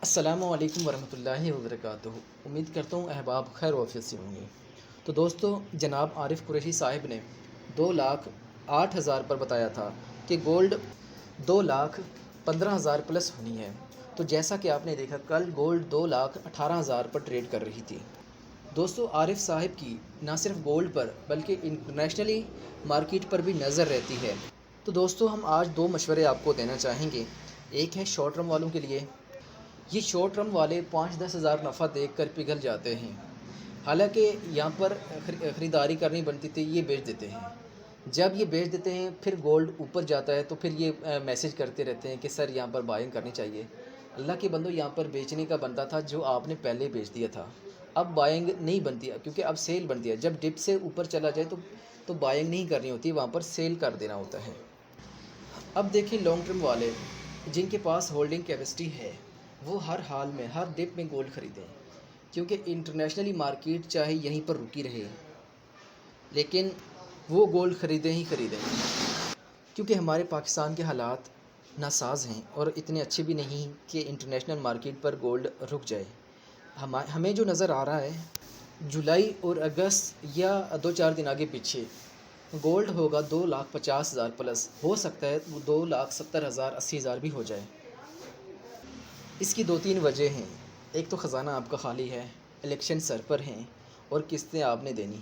अस्सलामुअलैकुम वरहमतुल्लाहि वबरकातुहू। उम्मीद करता हूँ अहबाब खैर वाफियत से होंगे। तो दोस्तों, जनाब आरिफ कुरैशी साहिब ने 2,08,000 पर बताया था कि गोल्ड 2,15,000 प्लस होनी है। तो जैसा कि आपने देखा, कल गोल्ड 2,18,000 पर ट्रेड कर रही थी। दोस्तों, आरिफ साहिब की ना सिर्फ गोल्ड पर बल्कि इंटरनेशनली मार्केट पर भी नज़र रहती है। तो दोस्तों, हम आज दो मशवरे आपको देना चाहेंगे। एक है शॉर्ट टर्म वालों के लिए। ये शॉर्ट टर्म वाले 5-10 हज़ार नफ़ा देख कर पिघल जाते हैं। हालांकि यहाँ पर ख़रीदारी करनी बनती थी, ये बेच देते हैं। जब ये बेच देते हैं, फिर गोल्ड ऊपर जाता है तो फिर ये मैसेज करते रहते हैं कि सर यहाँ पर बाइंग करनी चाहिए। अल्लाह के बंदो, यहाँ पर बेचने का बनता था जो आपने पहले बेच दिया था। अब बाइंग नहीं बनती है, क्योंकि अब सेल बनती है। जब डिप से ऊपर चला जाए तो बाइंग नहीं करनी होती, वहाँ पर सेल कर देना होता है। अब देखिए, लॉन्ग टर्म वाले जिनके पास होल्डिंग कैपेसिटी है, वो हर हाल में हर डिप में गोल्ड ख़रीदें, क्योंकि इंटरनेशनली मार्केट चाहे यहीं पर रुकी रहे, लेकिन वो गोल्ड ख़रीदें ही ख़रीदें। क्योंकि हमारे पाकिस्तान के हालात नासाज हैं और इतने अच्छे भी नहीं कि इंटरनेशनल मार्केट पर गोल्ड रुक जाए। हमें जो नज़र आ रहा है, जुलाई और अगस्त या 2-4 दिन आगे पीछे गोल्ड होगा 2,50,000 प्लस। हो सकता है 2,70,000 80,000 भी हो जाए। इसकी 2-3 वजह हैं। एक तो ख़ज़ाना आपका खाली है, इलेक्शन सर पर हैं और किस्तें आपने देनी।